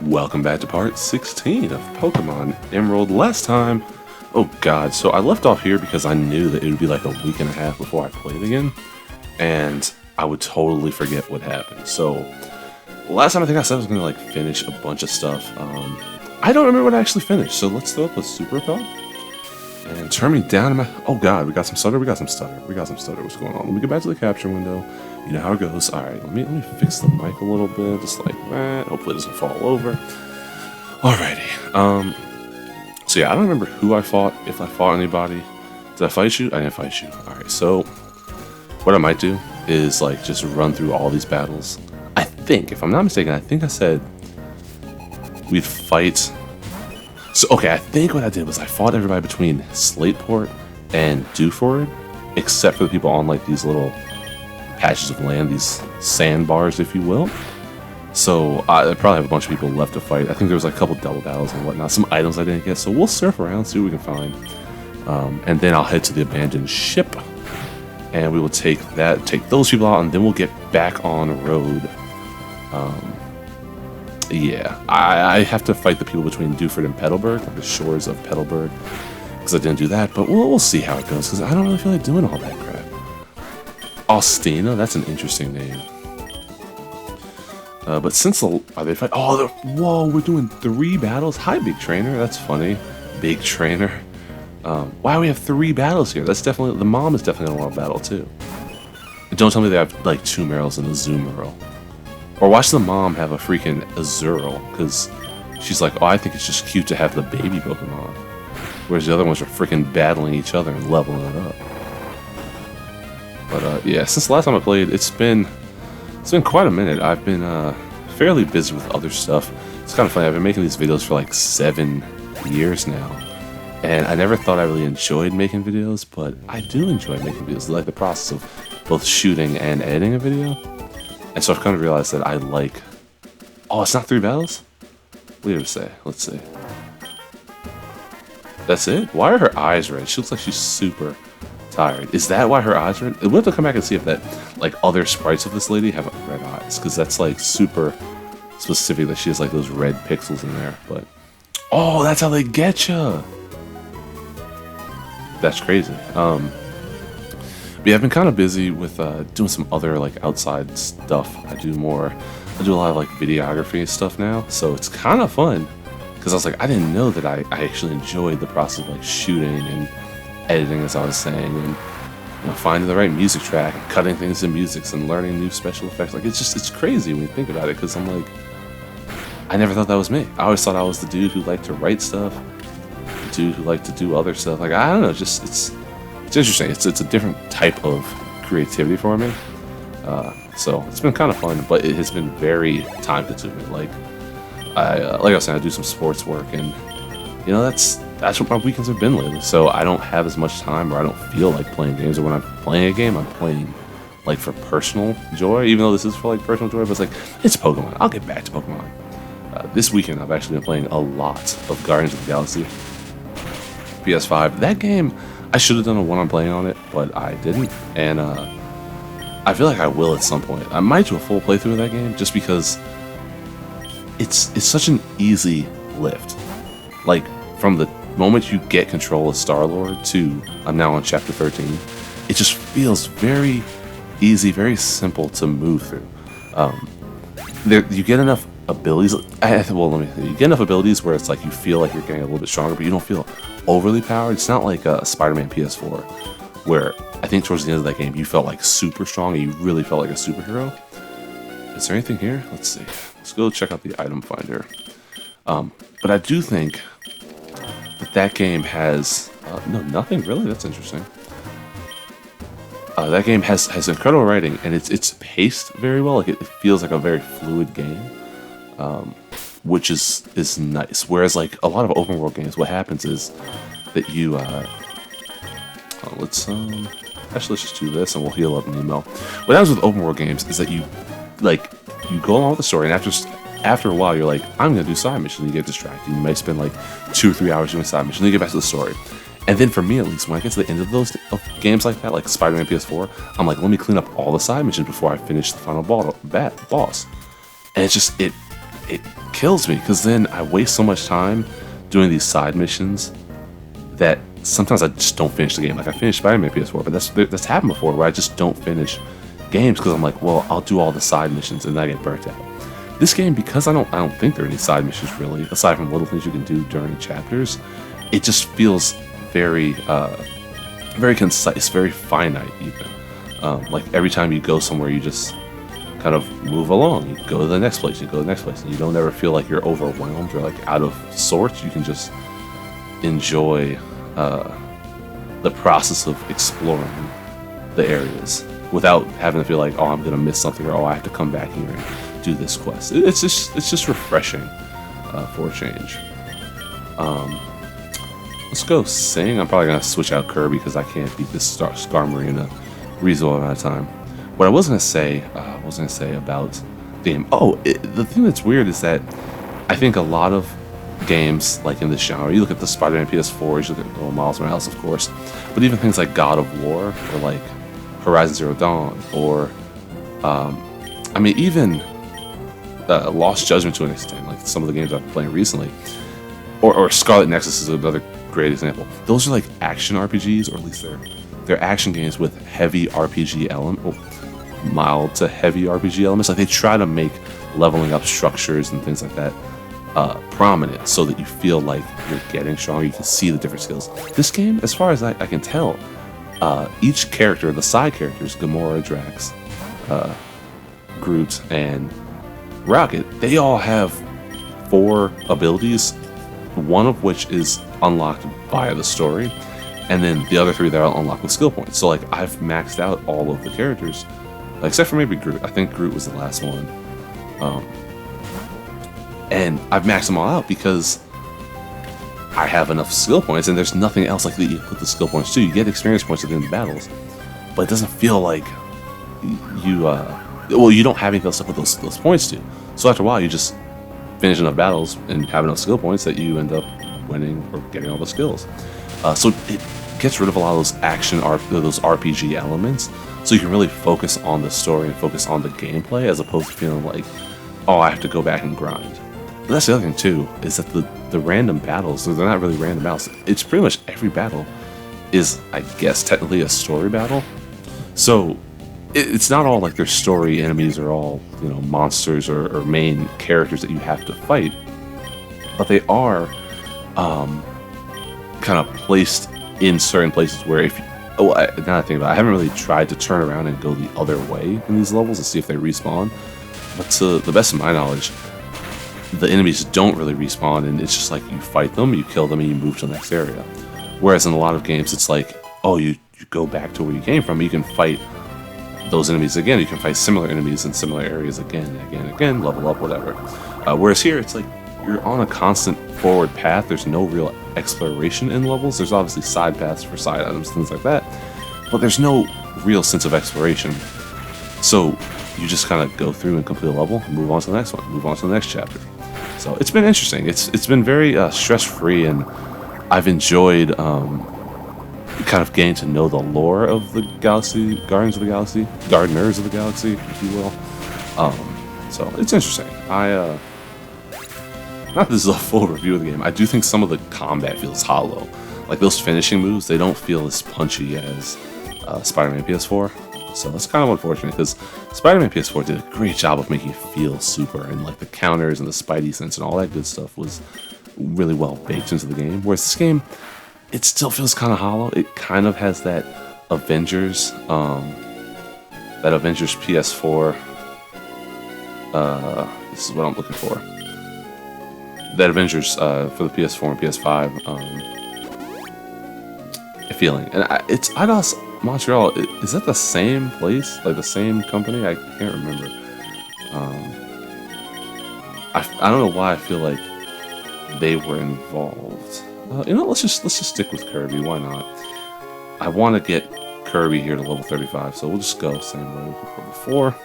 Welcome back to part 16 of Pokemon Emerald. Last time, oh god, so I left off here because I knew that it would be like a week and a half before I played again, and I would totally forget what happened. So, last time I think I said I was going to like finish a bunch of stuff. I don't remember what I actually finished, so let's throw up a Super Repel. And turn me down in my... Oh god, we got some stutter, what's going on? Let me go back to the capture window. You know how it goes. Alright, let me fix the mic a little bit, just like that. Hopefully it doesn't fall over. Alrighty. So yeah, I don't remember who I fought, if I fought anybody. Did I fight you? I didn't fight you. Alright, so what I might do is like just run through all these battles. I think, if I'm not mistaken, I think I said we'd fight... So, okay, I think what I did was I fought everybody between Slateport and Dewford, except for the people on, like, these little patches of land, these sandbars, if you will. So, I probably have a bunch of people left to fight. I think there was, like, a couple double battles and whatnot, some items I didn't get, so we'll surf around, see what we can find. And then I'll head to the abandoned ship, and we will take those people out, and then we'll get back on road. Yeah, I have to fight the people between Dewford and Petalburg, like the shores of Petalburg, because I didn't do that, but we'll see how it goes, because I don't really feel like doing all that crap. Austina, that's an interesting name. But since are they fight? Oh, whoa, we're doing 3 battles? Hi, Big Trainer, that's funny. Big Trainer. Wow, we have 3 battles here. That's definitely, the mom is definitely gonna want to battle, too. And don't tell me they have, like, 2 Merrills and a Zoomerl. Or watch the mom have a freaking Azurill, because she's like, oh, I think it's just cute to have the baby Pokemon. Whereas the other ones are freaking battling each other and leveling it up. But yeah, since the last time I played, it's been quite a minute. I've been fairly busy with other stuff. It's kind of funny, I've been making these videos for like 7 years now. And I never thought I really enjoyed making videos, but I do enjoy making videos. I like the process of both shooting and editing a video. And so I've kind of realized that I like... Oh, it's not 3 battles? What did it say? Let's see. That's it? Why are her eyes red? She looks like she's super tired. Is that why her eyes are red? We'll have to come back and see if that, like, other sprites of this lady have red eyes. Because that's, like, super specific that she has, like, those red pixels in there. But... Oh, that's how they get ya! That's crazy. Yeah, I've been kind of busy with doing some other like outside stuff. I do a lot of like videography and stuff now, so it's kind of fun because I was like, I didn't know that I actually enjoyed the process of like shooting and editing, as I was saying, and finding the right music track, and cutting things to music, and learning new special effects. Like it's crazy when you think about it, because I'm like, I never thought that was me. I always thought I was the dude who liked to write stuff, the dude who liked to do other stuff. Like I don't know, just it's interesting. It's a different type of creativity for me. So it's been kind of fun, but it has been very time consuming. Like I was saying, I do some sports work, and that's what my weekends have been lately. So I don't have as much time, or I don't feel like playing games. Or when I'm playing a game, I'm playing like for personal joy. Even though this is for like personal joy, but it's like it's Pokemon. I'll get back to Pokemon. This weekend, I've actually been playing a lot of Guardians of the Galaxy PS5. That game, I should have done a one-on playing on it, but I didn't, and I feel like I will at some point. I might do a full playthrough of that game, just because it's such an easy lift. Like, from the moment you get control of Star-Lord to I'm now on Chapter 13, it just feels very easy, very simple to move through. You get enough abilities. You get enough abilities where it's like you feel like you're getting a little bit stronger, but you don't feel overly powered. It's not like Spider-Man PS4, where I think towards the end of that game you felt like super strong and you really felt like a superhero. Is there anything here? Let's see. Let's go check out the item finder. But I do think that game has no, nothing really. That's interesting. That game has incredible writing, and it's paced very well. Like it feels like a very fluid game. Which is nice. Whereas like a lot of open world games, what happens is that you let's just do this and we'll heal up Nemo. What happens with open world games is that you go along with the story, and after a while you're like, I'm gonna do side missions, and you get distracted. You might spend like 2 or 3 hours doing side missions, and then you get back to the story. And then for me, at least, when I get to the end of those games like that, like Spider-Man PS4, I'm like, let me clean up all the side missions before I finish the final boss. And it's just, it kills me because then I waste so much time doing these side missions that sometimes I just don't finish the game. Like I finished Spider-Man PS4, but that's happened before where I just don't finish games because I'm like, well, I'll do all the side missions and then I get burnt out. This game, because I don't think there are any side missions really, aside from little things you can do during chapters, it just feels very, very concise, very finite even. Like every time you go somewhere, you just kind of move along. You go to the next place, you go to the next place, and you don't ever feel like you're overwhelmed or like out of sorts. You can just enjoy the process of exploring the areas without having to feel like, oh, I'm gonna miss something, or oh, I have to come back here and do this quest. It's just refreshing for a change. Let's go sing. I'm probably gonna switch out Kirby because I can't beat this Scar Marine in a reasonable amount of time. What I was gonna say about the game. Oh, the thing that's weird is that I think a lot of games like in this genre, you look at the Spider-Man PS4, you look at Miles Morales, of course, but even things like God of War or like Horizon Zero Dawn or I mean even Lost Judgment to an extent, like some of the games I've been playing recently, or Scarlet Nexus is another great example. Those are like action RPGs, or at least they're action games with heavy RPG element, mild to heavy RPG elements. Like they try to make leveling up structures and things like that prominent so that you feel like you're getting stronger. You can see the different skills. This game, as far as I can tell, each character, the side characters, Gamora, Drax, Groot, and Rocket, they all have 4 abilities, one of which is unlocked via the story, and then the other 3 that are unlocked with skill points. So like I've maxed out all of the characters, except for maybe Groot. I think Groot was the last one. And I've maxed them all out because I have enough skill points, and there's nothing else like that you put the skill points to. You get experience points at the end of battles, but it doesn't feel like you don't have anything else to put those points to. So after a while, you just finish enough battles and have enough skill points that you end up winning or getting all the skills. So it gets rid of a lot of those those RPG elements, so you can really focus on the story and focus on the gameplay as opposed to feeling like, oh, I have to go back and grind. But that's the other thing too, is that the random battles, they're not really random battles. It's pretty much every battle is, I guess, technically a story battle. So it's not all like their story enemies are all, you know, monsters or main characters that you have to fight, but they are kind of placed in certain places where if now that I think about it, I haven't really tried to turn around and go the other way in these levels to see if they respawn, but to the best of my knowledge, the enemies don't really respawn, and it's just like you fight them, you kill them, and you move to the next area. Whereas in a lot of games, it's like, oh, you go back to where you came from, you can fight those enemies again, you can fight similar enemies in similar areas again and again and again, level up, whatever. Whereas here, it's like you're on a constant forward path. There's no real exploration in levels. There's obviously side paths for side items, things like that, but there's no real sense of exploration. So you just kind of go through and complete a level, move on to the next one, move on to the next chapter. So it's been interesting. It's been very stress-free, and I've enjoyed kind of getting to know the lore of the galaxy, Gardeners of the Galaxy, if you will. So it's interesting. Not that this is a full review of the game. I do think some of the combat feels hollow. Like those finishing moves, they don't feel as punchy as Spider-Man PS4. So that's kind of unfortunate because Spider-Man PS4 did a great job of making you feel super, and like the counters and the Spidey sense and all that good stuff was really well baked into the game. Whereas this game, it still feels kind of hollow. It kind of has that Avengers PS4. This is what I'm looking for. That Avengers for the PS4 and PS5 feeling, and it's Eidos Montreal. Is that the same place, like the same company? I can't remember. I don't know why I feel like they were involved. Let's just stick with Kirby. Why not? I want to get Kirby here to level 35, so we'll just go same way we did before.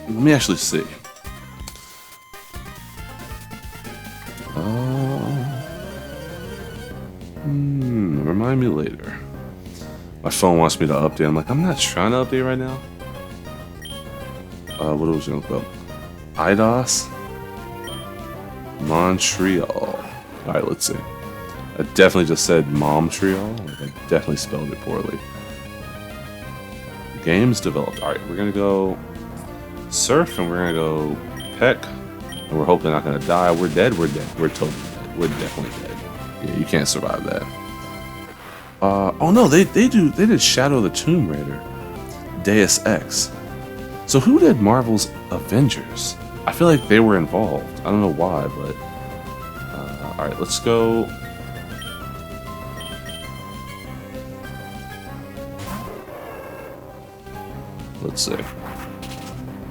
Let me actually see. Remind me later. My phone wants me to update. I'm like, I'm not trying to update right now. What was I going to look up? Eidos, Montreal. Alright, let's see. I definitely just said Montreal. Like, I definitely spelled it poorly. Games developed. Alright, we're gonna go Surf and we're gonna go Peck. And we're hoping not gonna die. We're dead, we're dead. We're totally dead. We're definitely dead. Yeah, you can't survive that. Oh no, they did Shadow of the Tomb Raider. Deus Ex. So who did Marvel's Avengers? I feel like they were involved. I don't know why, but alright, let's go. Let's see.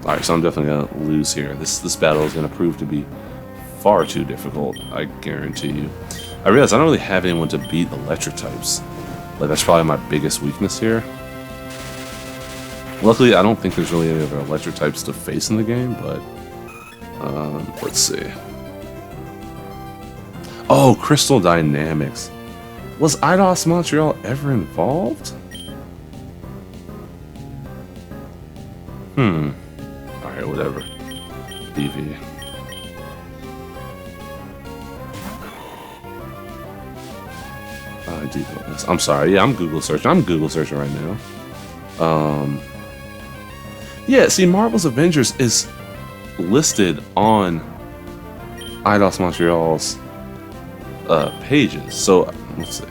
Alright, so I'm definitely gonna lose here. This battle is gonna prove to be far too difficult, I guarantee you. I realize I don't really have anyone to beat electric types. Like, that's probably my biggest weakness here. Luckily, I don't think there's really any other electric types to face in the game, but let's see. Oh, Crystal Dynamics. Was Eidos Montreal ever involved? Alright, whatever. BV. I'm sorry, yeah, I'm Google searching. I'm Google searching right now. Yeah, see, Marvel's Avengers is listed on Eidos Montreal's pages. So let's see.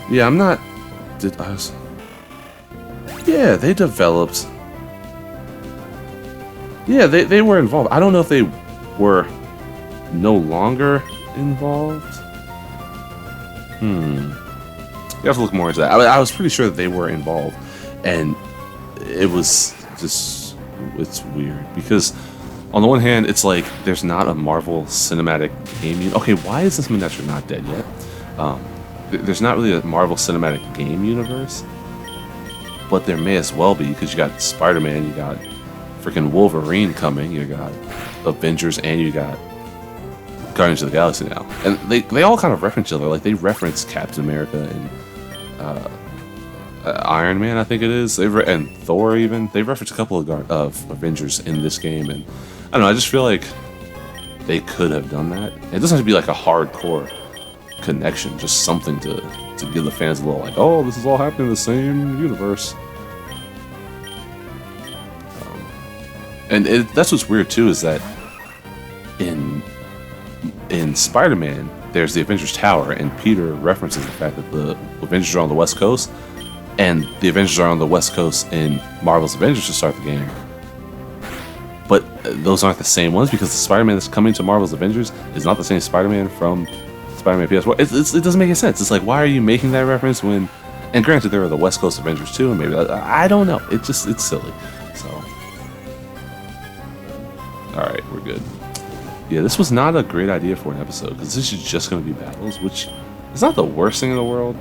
Yeah, I'm not. Yeah, they developed. Yeah, they were involved. I don't know if they were no longer involved. You have to look more into that. I was pretty sure that they were involved, and it was just, it's weird because on the one hand, it's like there's not a Marvel Cinematic game. Okay, why is this miniature not dead yet? There's not really a Marvel Cinematic game universe, but there may as well be because you got Spider-Man, you got freaking Wolverine coming, you got Avengers, and you got Guardians of the Galaxy now, and they all kind of reference each other. Like, they reference Captain America and Iron Man, I think it is. And Thor even. They reference a couple of Avengers in this game, and I don't know. I just feel like they could have done that. It doesn't have to be like a hardcore connection, just something to give the fans a little like, oh, this is all happening in the same universe. And that's what's weird too, is that in Spider-Man, there's the Avengers Tower, and Peter references the fact that the Avengers are on the West Coast, and the Avengers are on the West Coast in Marvel's Avengers to start the game. But those aren't the same ones, because the Spider-Man that's coming to Marvel's Avengers is not the same Spider-Man from Spider-Man PS4. It doesn't make any sense. It's like, why are you making that reference when... And granted, there are the West Coast Avengers too, and maybe... I don't know. It's silly. So... Alright, we're good. Yeah, this was not a great idea for an episode, because this is just going to be battles, which is not the worst thing in the world,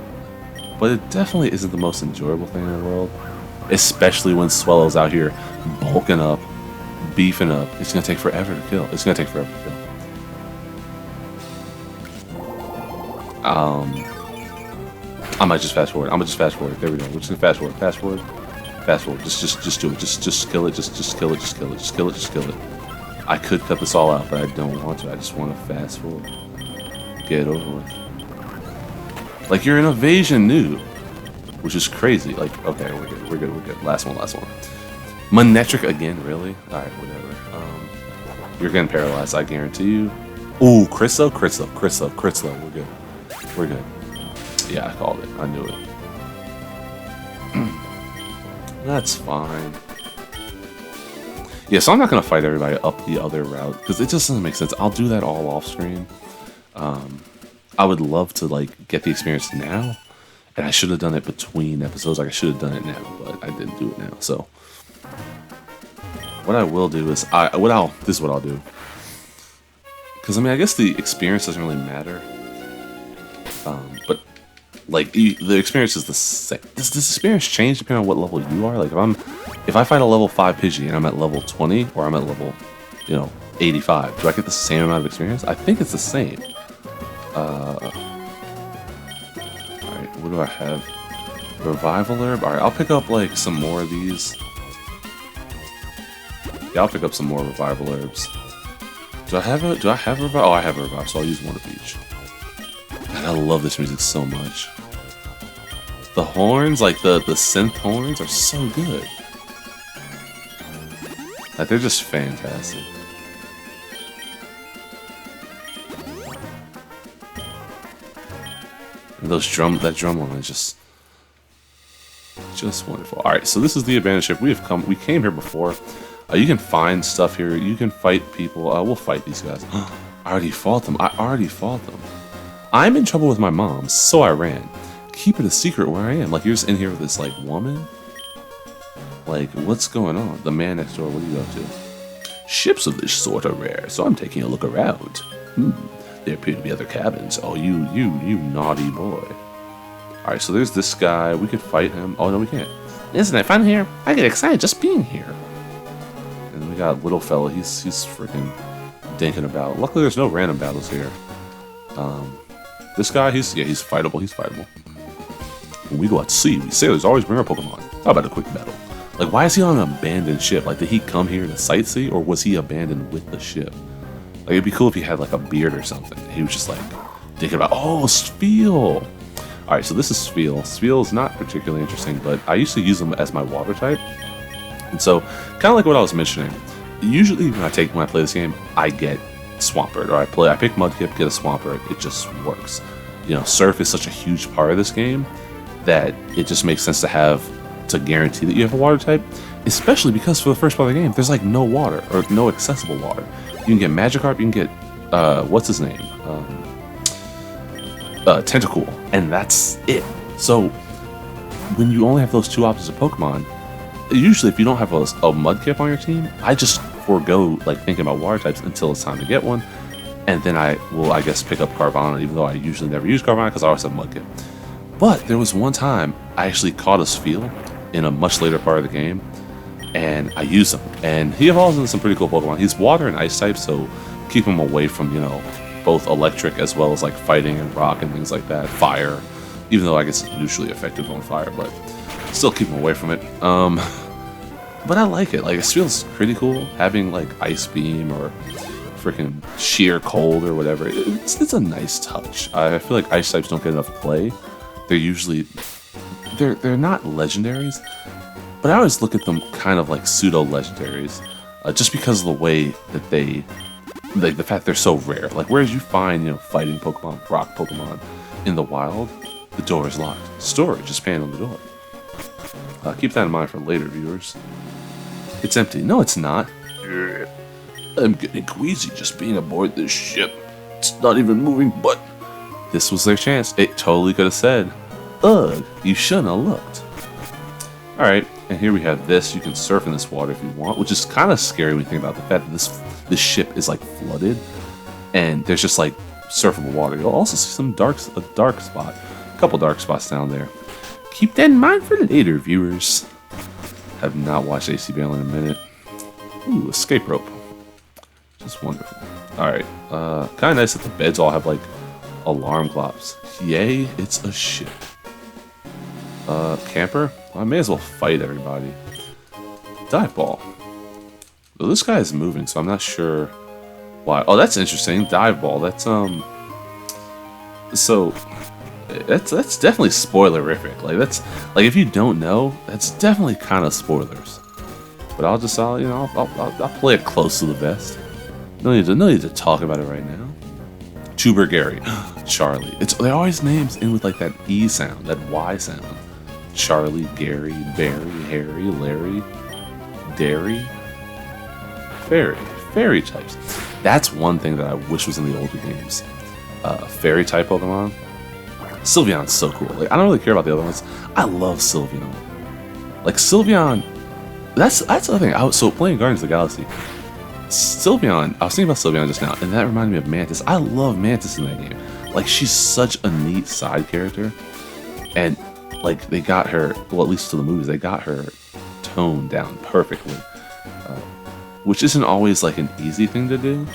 but it definitely isn't the most enjoyable thing in the world, especially when Swellow's out here bulking up, beefing up. It's going to take forever to kill. It's going to take forever to kill. I might just fast forward. I'm going to just fast forward. There we go. We're just going to fast forward. Fast forward. Fast forward. Just do it. Just kill it. Just kill it. Just kill it. Just kill it. Just kill it. I could cut this all out, but I don't want to. I just want to fast forward. Get it over with. Like, you're an evasion noob, which is crazy. Like, okay, we're good. We're good. We're good. Last one. Monetric again, really? Alright, whatever. You're getting paralyzed, I guarantee you. Ooh, Chryslo. We're good. We're good. Yeah, I called it. I knew it. That's fine. Yeah, so I'm not going to fight everybody up the other route, because it just doesn't make sense. I'll do that all off screen. I would love to, like, get the experience now, and I should have done it between episodes. Like, I should have done it now, but I didn't do it now. So what I will do is, this is what I'll do. Because, I mean, I guess the experience doesn't really matter. But, like, the experience is the same. Does this experience change depending on what level you are? Like, if I fight a level 5 Pidgey and I'm at level 20, or I'm at level, 85, do I get the same amount of experience? I think it's the same. Alright, what do I have? Revival Herb? Alright, I'll pick up, like, some more of these. Yeah, I'll pick up some more revival herbs. Do I have a revive? Oh, I have a revive, so I'll use one of each. Man, I love this music so much. The horns, like the synth horns, are so good. Like, they're just fantastic. And that drum line is just wonderful. All right, so this is the abandoned ship. We came here before. You can find stuff here. You can fight people. We'll fight these guys. I already fought them. I'm in trouble with my mom, so I ran. Keep it a secret where I am. Like, you're just in here with this, like, woman? Like, what's going on? The man next door, what are you up to? Ships of this sort are rare, so I'm taking a look around. There appear to be other cabins. Oh, you naughty boy. Alright, so there's this guy. We could fight him. Oh, no, we can't. Isn't it fun here? I get excited just being here. And then we got little fella. He's freaking dinking about. Luckily, there's no random battles here. This guy, he's fightable. He's fightable. When we go out to sea, we sailors always bring our Pokemon. How about a quick battle? Like, why is he on an abandoned ship? Like, did he come here to sightsee, or was he abandoned with the ship? Like, it'd be cool if he had, like, a beard or something. He was just, like, thinking about, oh, Spheal! Alright, so this is Spheal. Spheal is not particularly interesting, but I used to use them as my water type. And so, kind of like what I was mentioning, usually when I play this game, I get Swampert, or I pick Mudkip, get a Swampert. It just works. You know, Surf is such a huge part of this game that it just makes sense to guarantee that you have a water type, especially because for the first part of the game, there's like no water, or no accessible water. You can get Magikarp, you can get, what's his name? Tentacool, and that's it. So, when you only have those two options of Pokemon, usually if you don't have a Mudkip on your team, I just forego like thinking about water types until it's time to get one, and then I will, I guess, pick up Carvanha, even though I usually never use Carvanha because I always have Mudkip. But there was one time I actually caught a Spheal in a much later part of the game, and I used him, and he evolves into some pretty cool Pokemon. He's water and ice type, so keep him away from, you know, both electric as well as like fighting and rock and things like that. Fire, even though I guess it's usually effective on fire, but still keep him away from it. But I like it. Like, it feels pretty cool having like Ice Beam or freaking Sheer Cold or whatever. It's a nice touch. I feel like ice types don't get enough play. They're usually they're not legendaries, but I always look at them kind of like pseudo legendaries, just because of the way that they, like the fact they're so rare. Like, whereas you find, you know, fighting Pokemon, rock Pokemon in the wild, the door is locked. Storage is panned on the door. Keep that in mind for later viewers. It's empty. No, it's not. I'm getting queasy just being aboard this ship. It's not even moving, but this was their chance. It totally could have said, ugh, you shouldn't have looked. Alright, and here we have this. You can surf in this water if you want, which is kind of scary when you think about the fact that this ship is like flooded, and there's just like surfable water. You'll also see a dark spot. A couple dark spots down there. Keep that in mind for later, viewers. Have not watched AC Battle in a minute. Ooh, escape rope. Just wonderful. Alright, kind of nice that the beds all have like alarm clocks. Yay, it's a ship. Camper? Well, I may as well fight everybody. Dive ball. Well, this guy is moving, so I'm not sure why. Oh, that's interesting. Dive ball. That's so that's definitely spoilerific. Like, that's like, if you don't know, that's definitely kind of spoilers. But I'll play it close to the vest. No need to talk about it right now. Tuber Gary, Charlie. They always names in with like that E sound, that Y sound. Charlie, Gary, Barry, Harry, Larry, Dairy, Fairy types. That's one thing that I wish was in the older games. Fairy type Pokemon. Sylveon's so cool. Like, I don't really care about the other ones. I love Sylveon. Like, Sylveon, that's the other thing. So playing Guardians of the Galaxy, Sylveon, I was thinking about Sylveon just now, and that reminded me of Mantis. I love Mantis in that game. Like, she's such a neat side character, and like, they got her, well, at least to the movies, they got her toned down perfectly, which isn't always like an easy thing to do.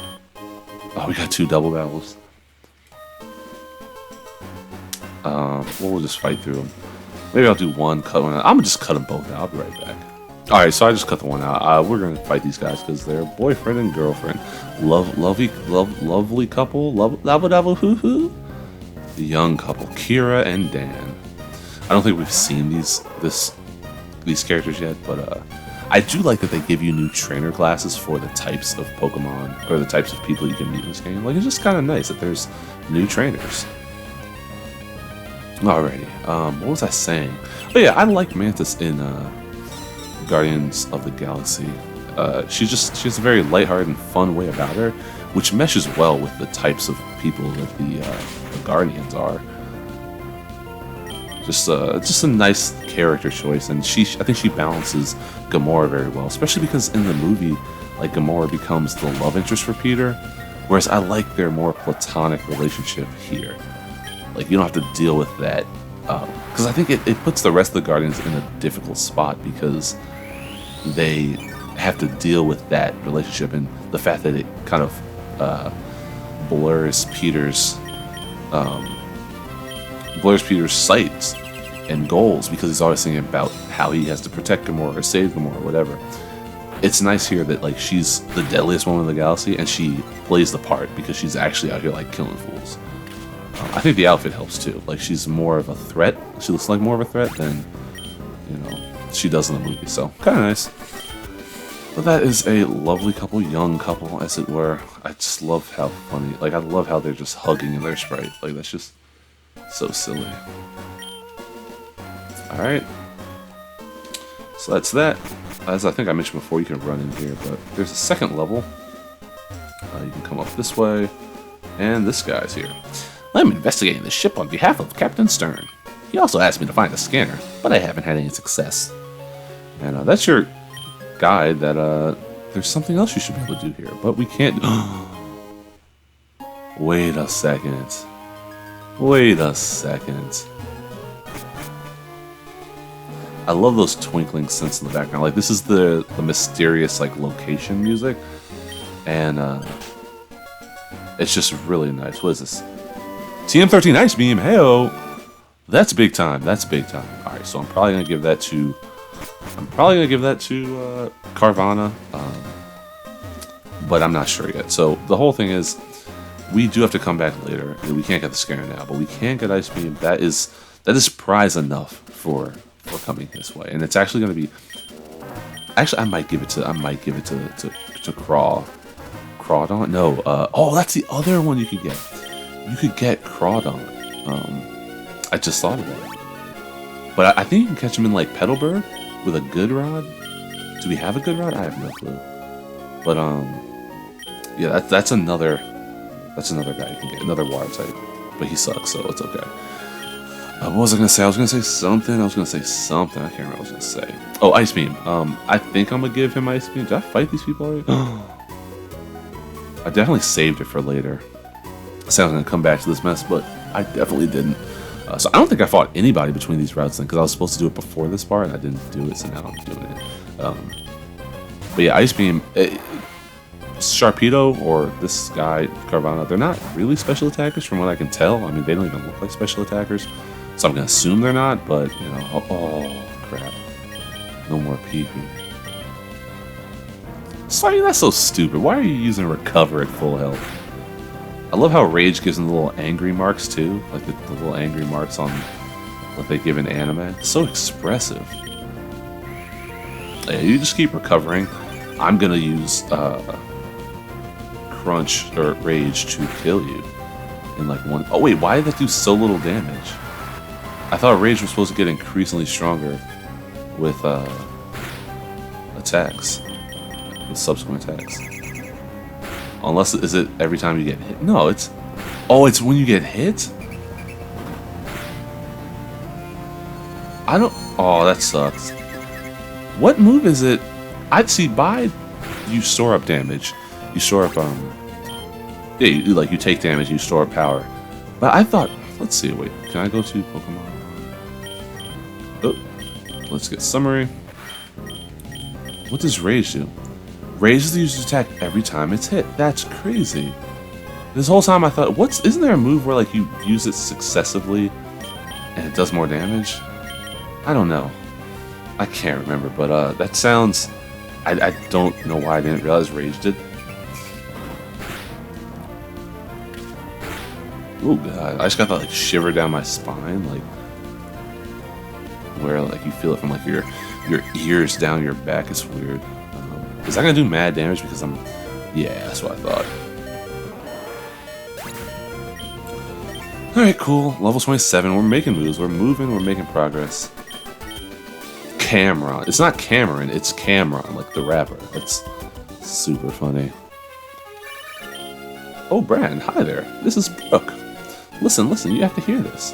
Oh, we got 2 double battles. We'll just fight through them. Maybe I'll do one, cut one out. I'm gonna just cut them both out. I'll be right back. Alright, so I just cut the one out. We're gonna fight these guys because they're boyfriend and girlfriend. Lovely couple. Love, hoo hoo. The young couple, Kira and Dan. I don't think we've seen these characters yet, but I do like that they give you new trainer classes for the types of Pokemon, or the types of people you can meet in this game. Like, it's just kind of nice that there's new trainers. Alrighty, what was I saying? Oh yeah, I like Mantis in Guardians of the Galaxy. She has a very lighthearted and fun way about her, which meshes well with the types of people that the Guardians are. Just a nice character choice, and I think she balances Gamora very well, especially because in the movie, like, Gamora becomes the love interest for Peter, whereas I like their more platonic relationship here. Like, you don't have to deal with that, because I think it puts the rest of the Guardians in a difficult spot because they have to deal with that relationship and the fact that it kind of blurs Peter's sights and goals, because he's always thinking about how he has to protect Gamora or save Gamora or whatever. It's nice here that, like, she's the deadliest woman in the galaxy and she plays the part because she's actually out here, like, killing fools. I think the outfit helps too. Like, she's more of a threat. She looks like more of a threat than, she does in the movie. So, kind of nice. But that is a lovely couple, young couple, as it were. I just love how funny. Like, I love how they're just hugging in their Sprite. Like, that's just so silly. Alright. So that's that. As I think I mentioned before, you can run in here, but there's a second level. You can come up this way. And this guy's here. I'm investigating the ship on behalf of Captain Stern. He also asked me to find a scanner, but I haven't had any success. And that's your guide that there's something else you should be able to do here, but we can't. Wait a second. Wait a second. I love those twinkling synths in the background. Like, this is the mysterious, like, location music, and it's just really nice. What is this? TM13 Ice Beam, heyo! That's big time. That's big time. All right, so I'm probably gonna give that to Carvana, but I'm not sure yet. So the whole thing is, we do have to come back later. We can't get the scanner now, but we can get Ice Beam. That is prize enough for coming this way, and it's actually gonna be. Actually, I might give it to Crawdon. No, oh, that's the other one you could get. You could get Crawdon. I just thought of that. But I think you can catch him in, like, Petalburg with a good rod. Do we have a good rod? I have no clue. But yeah, that's another guy you can get, another water type. But he sucks, so it's okay. What was I gonna say? I was gonna say something. I can't remember what I was gonna say. Oh, Ice Beam. I think I'm gonna give him Ice Beam. Did I fight these people already? I definitely saved it for later. I said I was gonna come back to this mess, but I definitely didn't. So I don't think I fought anybody between these routes then, because I was supposed to do it before this part and I didn't do it, so now I'm doing it. But yeah, Ice Beam, Sharpedo or this guy, Carvana, they're not really special attackers from what I can tell. I mean, they don't even look like special attackers, so I'm going to assume they're not, but, oh, crap. No more pee-pee. Sorry, that's so stupid. Why are you using Recover at full health? I love how Rage gives them the little angry marks, too. Like the little angry marks on what they give in anime. It's so expressive. Yeah, you just keep recovering. I'm gonna use Crunch or Rage to kill you in like one. Oh wait, why did that do so little damage? I thought Rage was supposed to get increasingly stronger with attacks, with subsequent attacks. Unless, is it every time you get hit? No, it's when you get hit? I don't, oh, that sucks. What move is it? I'd see by you store up damage. You store up, yeah, you take damage, you store up power. But I thought, let's see, wait, can I go to Pokemon? Oh, let's get summary. What does Rage do? Raises the user's attack every time it's hit. That's crazy. This whole time I thought, isn't there a move where like you use it successively and it does more damage? I don't know. I can't remember, but that sounds. I don't know why I didn't realize Rage did. Oh god, I just got that like shiver down my spine, like where like you feel it from like your ears down your back. It's weird. Is that gonna do mad damage? Because I'm. Yeah, that's what I thought. Alright, cool. Level 27. We're making moves. We're moving. We're making progress. Cameron. It's not Cameron. It's Cameron, like the rapper. That's super funny. Oh, Brand. Hi there. This is Brooke. Listen. You have to hear this.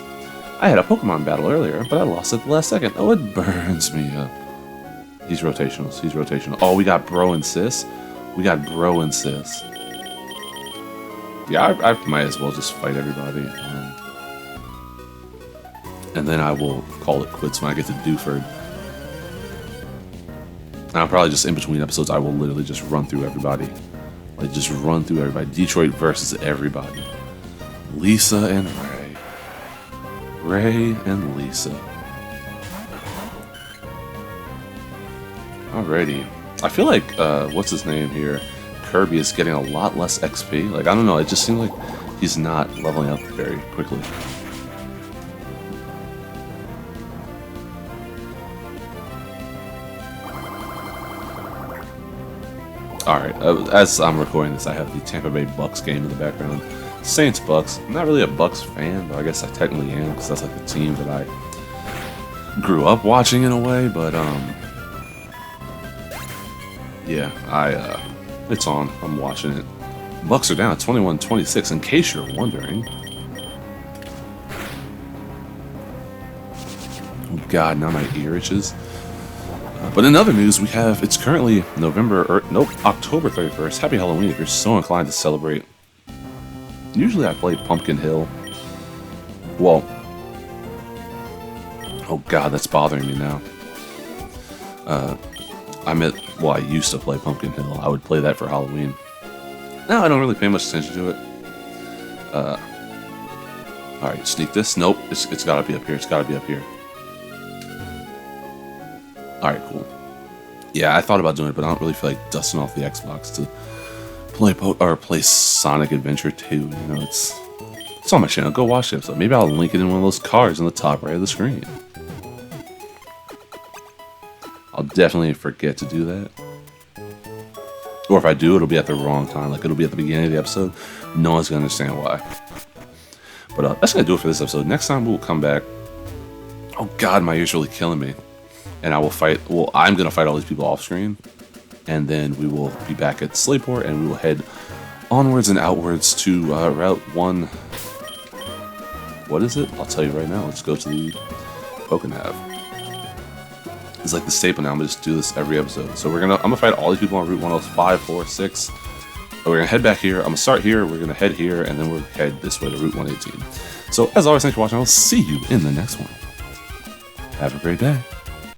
I had a Pokemon battle earlier, but I lost at the last second. Oh, it burns me up. He's rotational. He's rotational. Oh, we got Bro and Sis. We got Bro and Sis. Yeah, I might as well just fight everybody. And then I will call it quits when I get to Dewford. And I'll probably just, in between episodes, I will literally just run through everybody. Like, just run through everybody. Detroit versus everybody. Lisa and Ray. Ray and Lisa. Alrighty. I feel like, what's his name here? Kirby is getting a lot less XP. Like, I don't know, it just seems like he's not leveling up very quickly. Alright, as I'm recording this, I have the Tampa Bay Bucks game in the background. Saints Bucks. I'm not really a Bucks fan, but I guess I technically am, because that's like the team that I grew up watching in a way, but, yeah, it's on. I'm watching it. Bucks are down at 21-26, in case you're wondering. Oh god, now my ear itches. But in other news, we have, it's currently October 31st. Happy Halloween if you're so inclined to celebrate. Usually I play Pumpkin Hill. Well, oh god, that's bothering me now. I used to play Pumpkin Hill. I would play that for Halloween. Now I don't really pay much attention to it. Alright, sneak this. Nope, it's gotta be up here. It's gotta be up here. Alright, cool. Yeah, I thought about doing it, but I don't really feel like dusting off the Xbox to play Sonic Adventure 2. You know, it's on my channel. Go watch it. So maybe I'll link it in one of those cards on the top right of the screen. I'll definitely forget to do that. Or if I do, it'll be at the wrong time. Like, it'll be at the beginning of the episode. No one's going to understand why. But that's going to do it for this episode. Next time, we'll come back. Oh, God, my ear's really killing me. And I will fight... Well, I'm going to fight all these people off screen. And then we will be back at Slateport, and we will head onwards and outwards to Route 1. What is it? I'll tell you right now. Let's go to the Pokenav. It's like the staple now. I'm gonna just do this every episode. So I'm gonna fight all these people on Route 105, 4, 6. We're gonna head back here. I'm gonna start here. We're gonna head here, and then we'll head this way to Route 118. So as always, thanks for watching. I'll see you in the next one. Have a great day.